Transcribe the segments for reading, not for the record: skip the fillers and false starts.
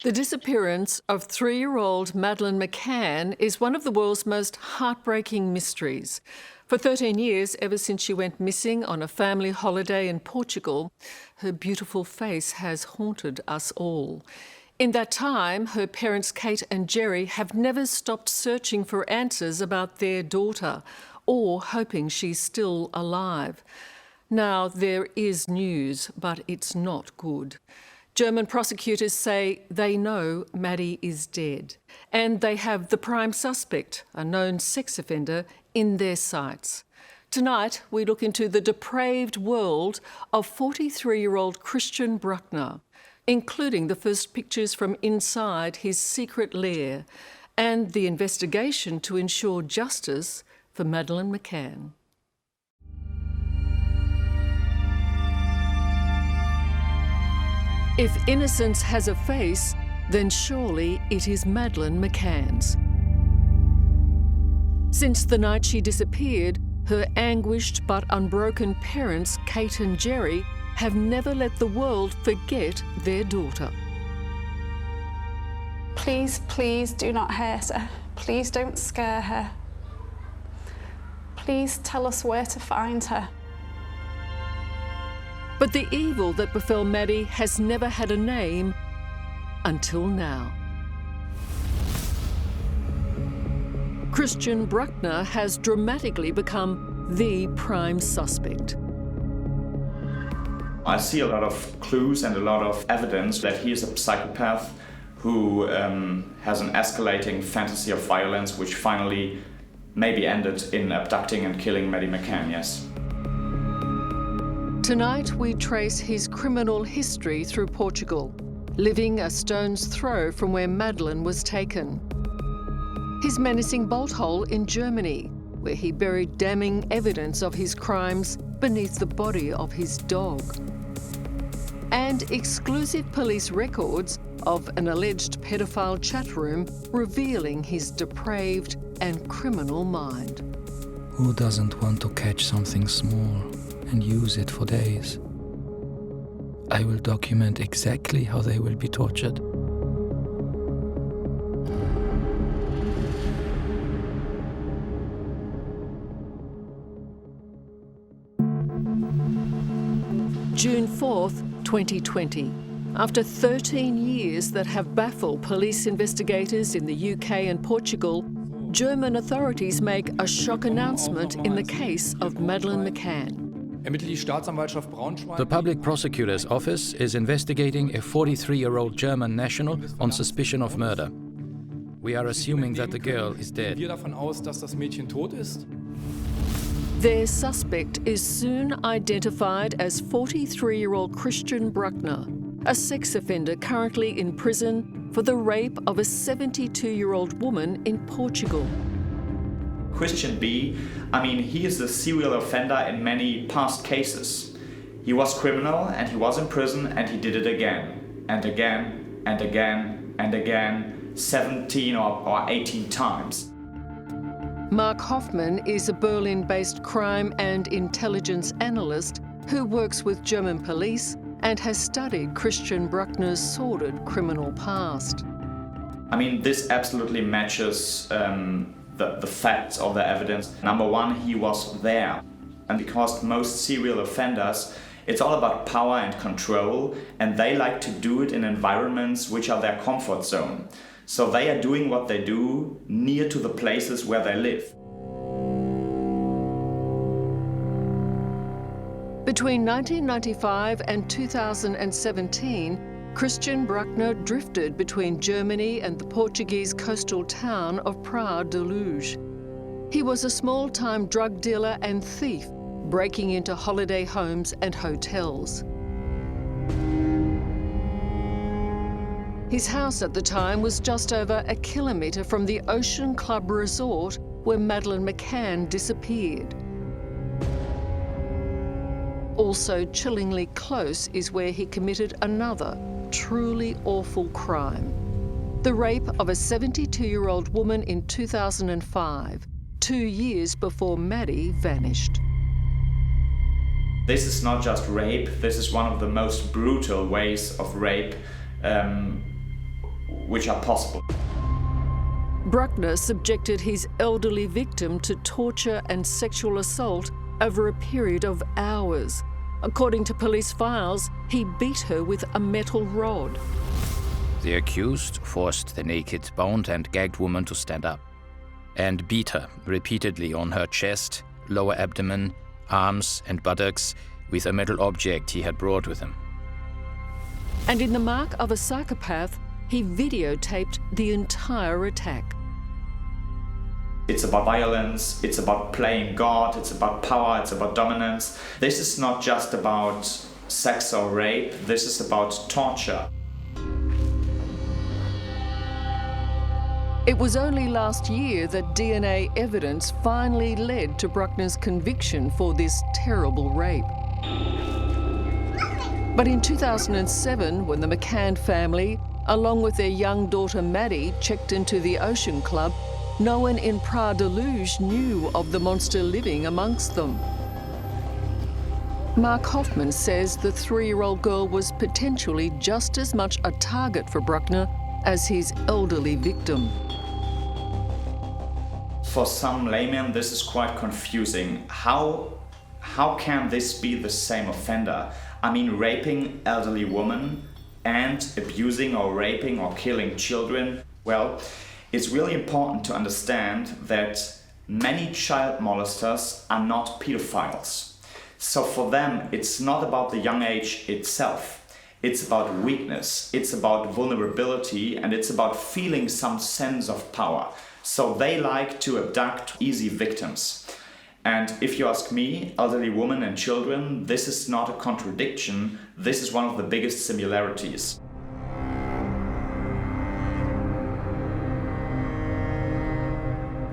The disappearance of 3-year-old Maddie McCann is one of the world's most heartbreaking mysteries. For 13 years, ever since she went missing on a family holiday in Portugal, her beautiful face has haunted us all. In that time, her parents Kate and Jerry have never stopped searching for answers about their daughter or hoping she's still alive. Now, there is news, but it's not good. German prosecutors say they know Maddie is dead, and they have the prime suspect, a known sex offender, in their sights. Tonight, we look into the depraved world of 43-year-old Christian Bruckner, including the first pictures from inside his secret lair and the investigation to ensure justice for Maddie McCann. If innocence has a face, then surely it is Maddie McCann's. Since the night she disappeared, her anguished but unbroken parents, Kate and Jerry, have never let the world forget their daughter. Please, please do not hurt her. Please don't scare her. Please tell us where to find her. But the evil that befell Maddie has never had a name until now. Christian Bruckner has dramatically become the prime suspect. I see a lot of clues and a lot of evidence that he is a psychopath who has an escalating fantasy of violence, which finally maybe ended in abducting and killing Maddie McCann, yes. Tonight, we trace his criminal history through Portugal, living a stone's throw from where Maddie was taken. His menacing bolt hole in Germany, where he buried damning evidence of his crimes beneath the body of his dog. And exclusive police records of an alleged pedophile chat room revealing his depraved and criminal mind. Who doesn't want to catch something small and use it for days? I will document exactly how they will be tortured. June 4th, 2020. After 13 years that have baffled police investigators in the UK and Portugal, German authorities make a shock announcement in the case of Maddie McCann. The public prosecutor's office is investigating a 43-year-old German national on suspicion of murder. We are assuming that the girl is dead. Their suspect is soon identified as 43-year-old Christian Bruckner, a sex offender currently in prison for the rape of a 72-year-old woman in Portugal. Christian B, he is a serial offender in many past cases. He was criminal and he was in prison and he did it again and again and again and again, 17 or 18 times. Mark Hofmann is a Berlin-based crime and intelligence analyst who works with German police and has studied Christian Bruckner's sordid criminal past. This absolutely matches the facts of the evidence. Number one, he was there. And because most serial offenders, it's all about power and control, and they like to do it in environments which are their comfort zone. So they are doing what they do near to the places where they live. Between 1995 and 2017, Christian Bruckner drifted between Germany and the Portuguese coastal town of Praia de Luz. He was a small-time drug dealer and thief, breaking into holiday homes and hotels. His house at the time was just over a kilometre from the Ocean Club Resort where Maddie McCann disappeared. Also chillingly close is where he committed another truly awful crime. The rape of a 72-year-old woman in 2005, 2 years before Maddie vanished. This is not just rape, this is one of the most brutal ways of rape which are possible. Bruckner subjected his elderly victim to torture and sexual assault over a period of hours. According to police files, he beat her with a metal rod. The accused forced the naked, bound and gagged woman to stand up and beat her repeatedly on her chest, lower abdomen, arms and buttocks with a metal object he had brought with him. And in the mark of a psychopath, he videotaped the entire attack. It's about violence, it's about playing God, it's about power, it's about dominance. This is not just about sex or rape, this is about torture. It was only last year that DNA evidence finally led to Bruckner's conviction for this terrible rape. But in 2007, when the McCann family, along with their young daughter Maddie, checked into the Ocean Club, no one in Pras-de-Luge knew of the monster living amongst them. Mark Hofmann says the 3-year-old girl was potentially just as much a target for Bruckner as his elderly victim. For some laymen, this is quite confusing. How can this be the same offender? I mean, raping elderly women and abusing or raping or killing children? Well, it's really important to understand that many child molesters are not pedophiles. So for them, it's not about the young age itself. It's about weakness, it's about vulnerability, and it's about feeling some sense of power. So they like to abduct easy victims. And if you ask me, elderly women and children, this is not a contradiction, this is one of the biggest similarities.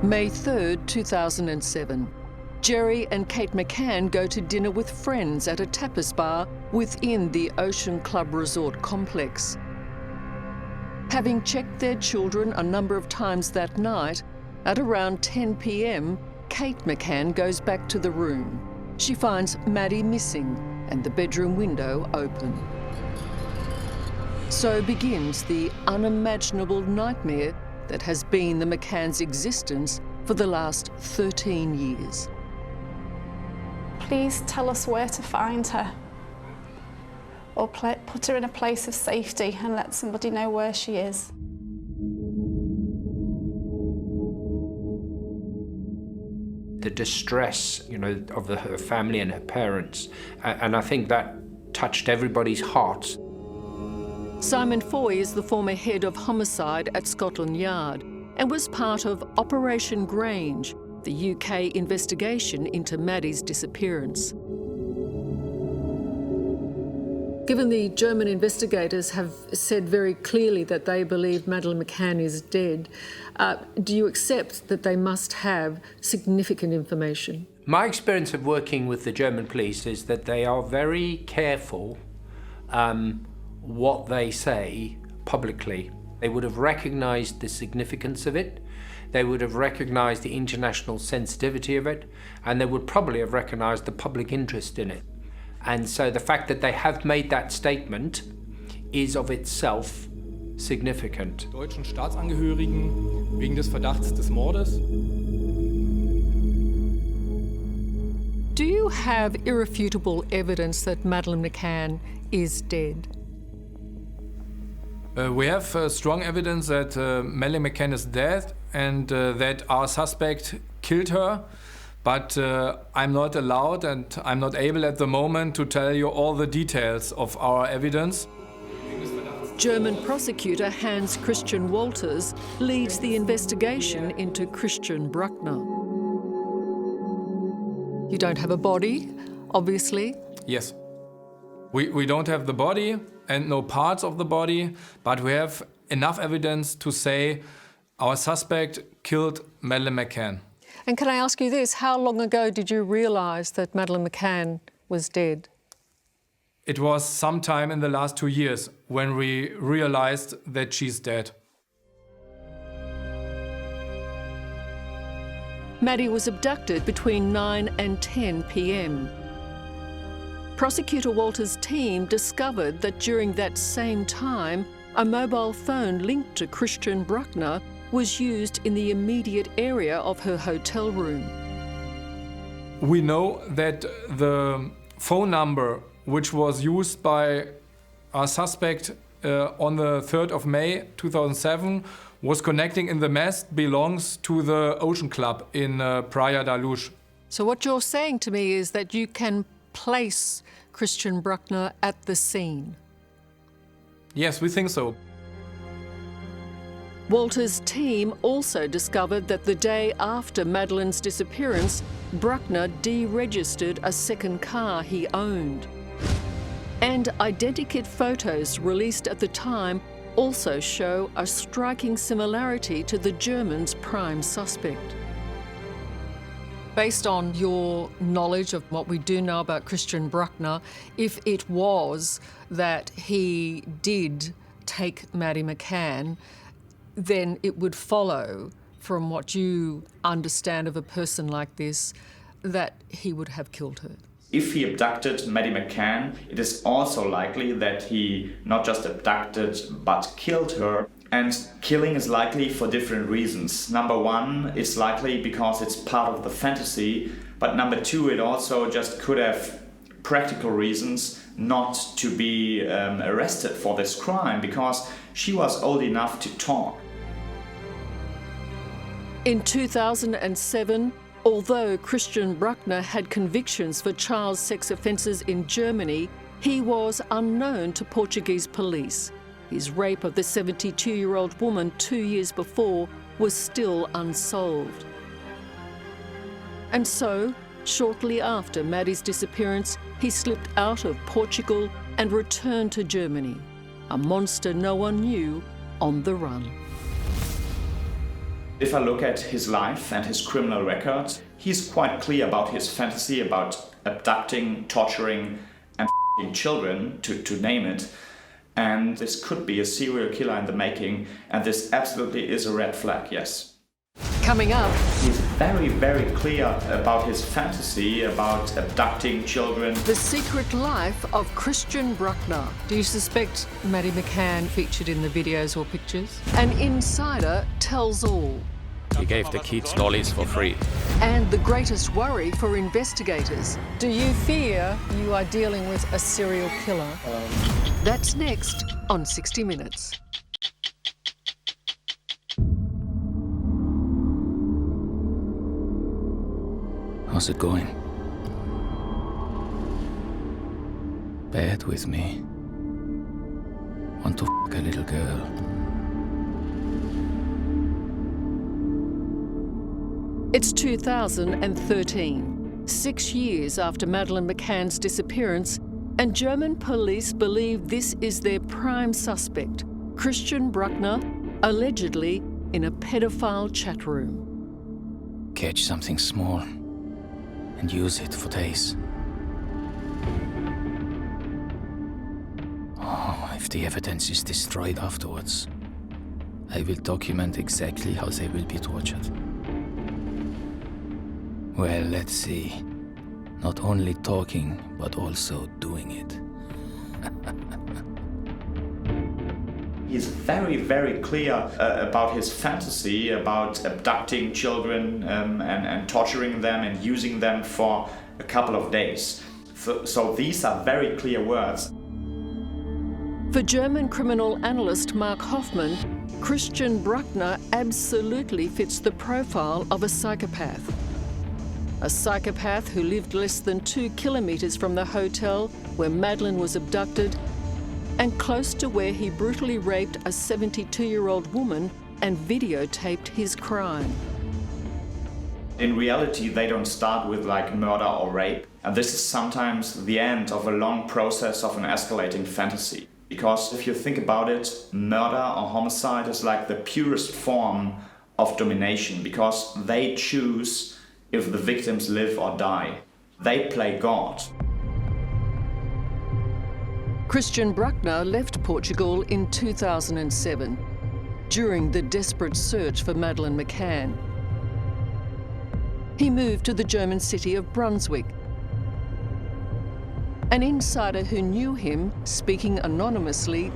May 3rd, 2007. Jerry and Kate McCann go to dinner with friends at a tapas bar within the Ocean Club Resort complex. Having checked their children a number of times that night, at around 10 p.m, Kate McCann goes back to the room. She finds Maddie missing and the bedroom window open. So begins the unimaginable nightmare that has been the McCann's existence for the last 13 years. Please tell us where to find her, or put her in a place of safety and let somebody know where she is. The distress, of her family and her parents, and I think that touched everybody's hearts. Simon Foy is the former head of homicide at Scotland Yard and was part of Operation Grange, the UK investigation into Maddie's disappearance. Given the German investigators have said very clearly that they believe Madeleine McCann is dead, do you accept that they must have significant information? My experience of working with the German police is that they are very careful what they say publicly. They would have recognised the significance of it, they would have recognised the international sensitivity of it, and they would probably have recognised the public interest in it. And so the fact that they have made that statement is of itself significant. Deutschen Staatsangehörigen wegen des Verdachts des Mordes. Do you have irrefutable evidence that Madeleine McCann is dead? We have strong evidence that Maddie McCann is dead and that our suspect killed her, but I'm not allowed and I'm not able at the moment to tell you all the details of our evidence. German prosecutor Hans-Christian Wolters leads the investigation into Christian Bruckner. You don't have a body, obviously. Yes. We don't have the body and no parts of the body, but we have enough evidence to say our suspect killed Madeleine McCann. And can I ask you this, how long ago did you realise that Madeleine McCann was dead? It was sometime in the last 2 years when we realised that she's dead. Maddie was abducted between 9 and 10 p.m. Prosecutor Wolters' team discovered that during that same time, A mobile phone linked to Christian Bruckner was used in the immediate area of her hotel room. We know that the phone number which was used by our suspect on the 3rd of May 2007 was connecting in the Mest belongs to the Ocean Club in Praia da Luz. So what you're saying to me is that you can place Christian Bruckner at the scene. Yes, we think so. Wolters' team also discovered that the day after Madeleine's disappearance, Bruckner deregistered a second car he owned. And identikit photos released at the time also show a striking similarity to the German's prime suspect. Based on your knowledge of what we do know about Christian Bruckner, if it was that he did take Maddie McCann, then it would follow from what you understand of a person like this that he would have killed her. If he abducted Maddie McCann, it is also likely that he not just abducted but killed her. And killing is likely for different reasons. Number one, it's likely because it's part of the fantasy, but number two, it also just could have practical reasons not to be arrested for this crime because she was old enough to talk. In 2007, although Christian Bruckner had convictions for child sex offences in Germany, he was unknown to Portuguese police. His rape of the 72-year-old woman 2 years before was still unsolved. And so, shortly after Maddie's disappearance, he slipped out of Portugal and returned to Germany, a monster no one knew on the run. If I look at his life and his criminal record, he's quite clear about his fantasy about abducting, torturing and f***ing children, to name it. And this could be a serial killer in the making, and this absolutely is a red flag, yes. Coming up, he's very, very clear about his fantasy about abducting children. The secret life of Christian Bruckner. Do you suspect Maddie McCann featured in the videos or pictures? An insider tells all. He gave the kids lollies for free. And the greatest worry for investigators. Do you fear you are dealing with a serial killer? That's next on 60 Minutes. How's it going? Bad with me. Want to f*** a little girl. It's 2013, 6 years after Madeleine McCann's disappearance, and German police believe this is their prime suspect, Christian Bruckner, allegedly in a pedophile chat room. Catch something small and use it for days. Oh, if the evidence is destroyed afterwards, I will document exactly how they will be tortured. Well, let's see. Not only talking, but also doing it. He's very, very clear about his fantasy about abducting children and torturing them and using them for a couple of days. So these are very clear words. For German criminal analyst Mark Hofmann, Christian Bruckner absolutely fits the profile of a psychopath. A psychopath who lived less than 2 kilometres from the hotel where Madeleine was abducted and close to where he brutally raped a 72-year-old woman and videotaped his crime. In reality, they don't start with like murder or rape. And this is sometimes the end of a long process of an escalating fantasy. Because if you think about it, murder or homicide is like the purest form of domination because they choose if the victims live or die. They play God. Christian Bruckner left Portugal in 2007 during the desperate search for Madeleine McCann. He moved to the German city of Brunswick. An insider who knew him, speaking anonymously,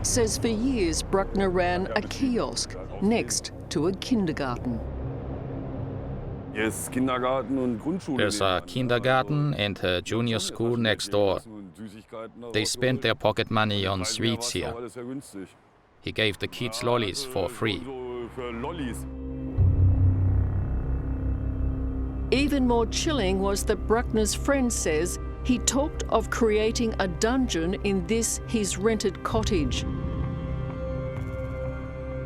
says for years Bruckner ran a kiosk next to a kindergarten. There's a kindergarten and a junior school next door. They spent their pocket money on sweets here. He gave the kids lollies for free. Even more chilling was that Bruckner's friend says he talked of creating a dungeon in this his rented cottage,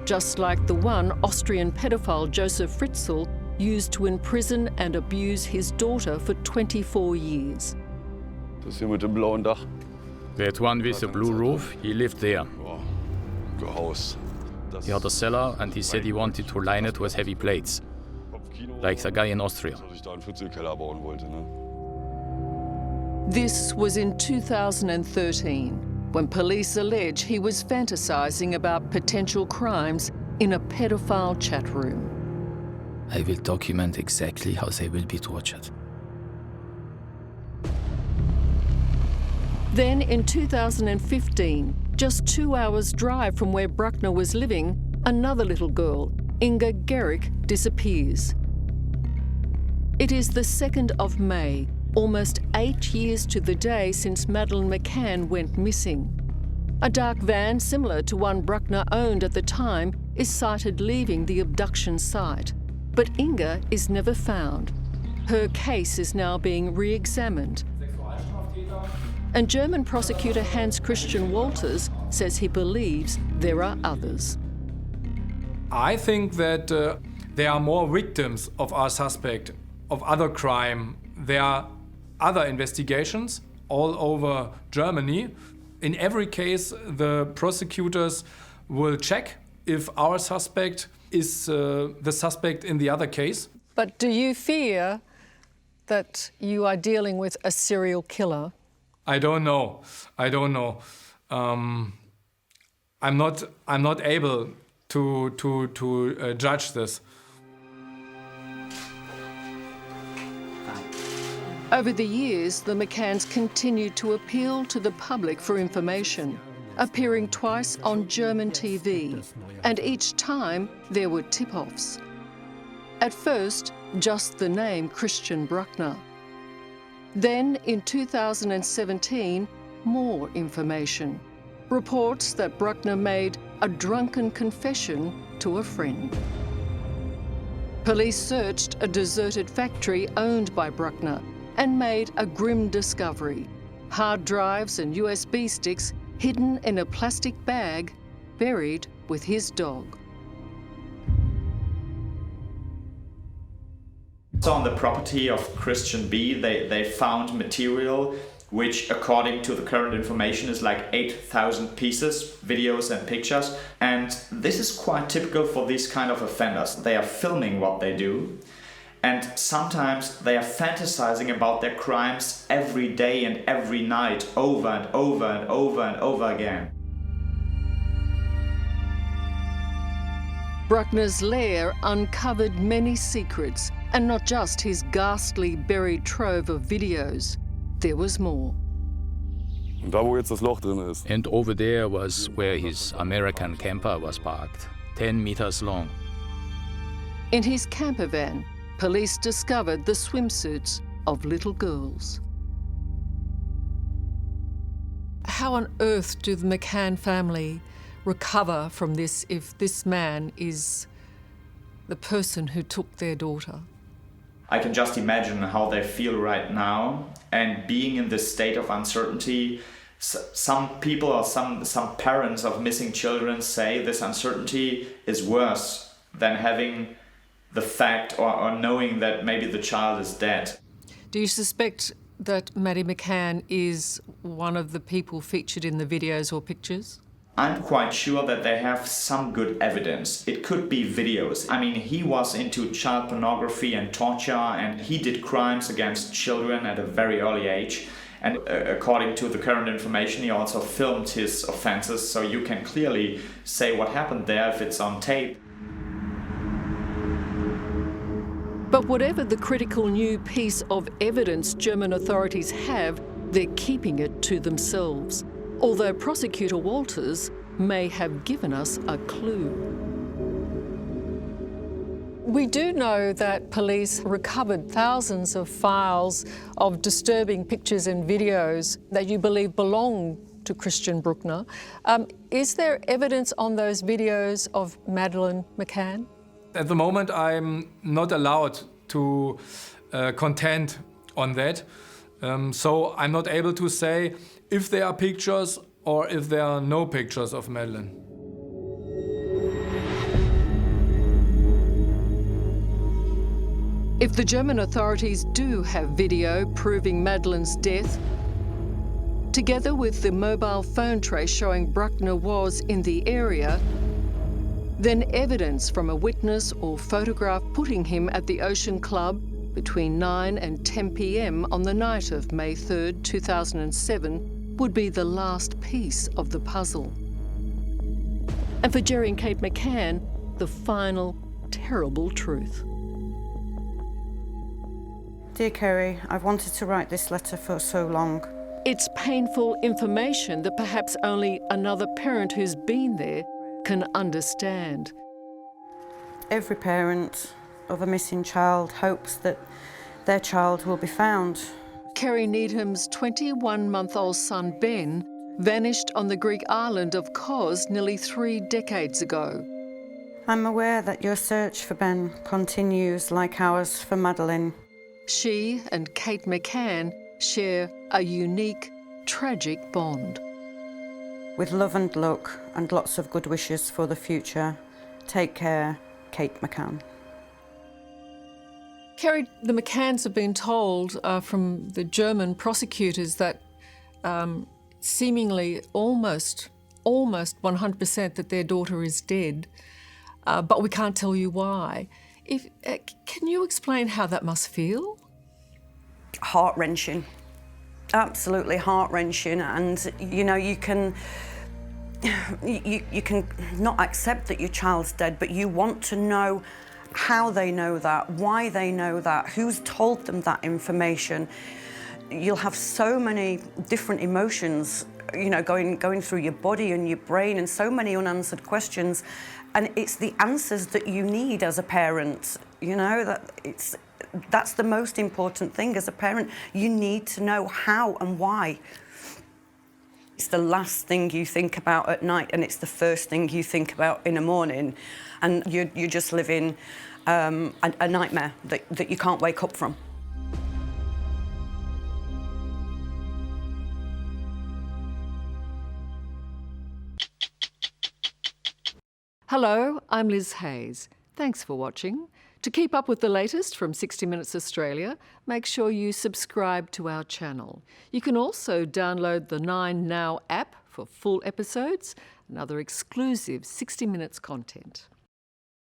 just like the one Austrian pedophile Josef Fritzl used to imprison and abuse his daughter for 24 years. That one with the blue roof, he lived there. He had a cellar and he said he wanted to line it with heavy plates, like the guy in Austria. This was in 2013, when police allege he was fantasizing about potential crimes in a pedophile chat room. I will document exactly how they will be tortured. Then in 2015, just 2 hours' drive from where Bruckner was living, another little girl, Inga Gericke, disappears. It is the 2nd of May, almost 8 years to the day since Maddie McCann went missing. A dark van similar to one Bruckner owned at the time is sighted leaving the abduction site. But Inga is never found. Her case is now being re-examined. And German prosecutor Hans-Christian Wolters says he believes there are others. I think that there are more victims of our suspect, of other crime. There are other investigations all over Germany. In every case, the prosecutors will check if our suspect is the suspect in the other case. But do you fear that you are dealing with a serial killer? I don't know. I'm not able to judge this. Over the years, the McCanns continued to appeal to the public for information, appearing twice on German TV, and each time there were tip-offs. At first, just the name Christian Bruckner. Then, in 2017, more information. Reports that Bruckner made a drunken confession to a friend. Police searched a deserted factory owned by Bruckner and made a grim discovery: hard drives and USB sticks hidden in a plastic bag, buried with his dog. So on the property of Christian B, they found material which, according to the current information, is like 8,000 pieces, videos and pictures. And this is quite typical for these kind of offenders. They are filming what they do, and sometimes they are fantasizing about their crimes every day and every night, over and over and over and over again. Bruckner's lair uncovered many secrets, and not just his ghastly buried trove of videos. There was more. And over there was where his American camper was parked, 10 meters long. In his camper van, police discovered the swimsuits of little girls. How on earth do the McCann family recover from this if this man is the person who took their daughter? I can just imagine how they feel right now, and being in this state of uncertainty. Some people or some parents of missing children say this uncertainty is worse than having the fact or knowing that maybe the child is dead. Do you suspect that Maddie McCann is one of the people featured in the videos or pictures? I'm quite sure that they have some good evidence. It could be videos. I mean, he was into child pornography and torture, and he did crimes against children at a very early age. And according to the current information, he also filmed his offenses, so you can clearly say what happened there if it's on tape. But whatever the critical new piece of evidence German authorities have, they're keeping it to themselves. Although Prosecutor Wolters may have given us a clue. We do know that police recovered thousands of files of disturbing pictures and videos that you believe belong to Christian Bruckner. Is there evidence on those videos of Madeline McCann? At the moment, I'm not allowed to contend on that. So I'm not able to say if there are pictures or if there are no pictures of Madeline. If the German authorities do have video proving Madeline's death, together with the mobile phone trace showing Bruckner was in the area, then evidence from a witness or photograph putting him at the Ocean Club between 9 and 10 p.m. on the night of May 3rd, 2007 would be the last piece of the puzzle. And for Jerry and Kate McCann, the final terrible truth. Dear Kerry, I've wanted to write this letter for so long. It's painful information that perhaps only another parent who's been there can understand. Every parent of a missing child hopes that their child will be found. Kerry Needham's 21-month-old son Ben vanished on the Greek island of Kos nearly 3 decades ago. I'm aware that your search for Ben continues like ours for Madeline. She and Kate McCann share a unique, tragic bond. With love and luck and lots of good wishes for the future, take care, Kate McCann. Kerry, the McCanns have been told from the German prosecutors that seemingly almost 100% that their daughter is dead, but we can't tell you why. Can you explain how that must feel? Heart-wrenching. Absolutely heart-wrenching, and you know, you can not accept that your child's dead, but you want to know how they know that, why they know that, who's told them that information. You'll have so many different emotions, you know, going through your body and your brain, and so many unanswered questions, and it's the answers that you need as a parent. You know, that's the most important thing as a parent. You need to know how and why. It's the last thing you think about at night, and it's the first thing you think about in the morning, and you're just living a nightmare that you can't wake up from. Hello, I'm Liz Hayes. Thanks for watching. To keep up with the latest from 60 Minutes Australia, make sure you subscribe to our channel. You can also download the 9 Now app for full episodes and other exclusive 60 Minutes content.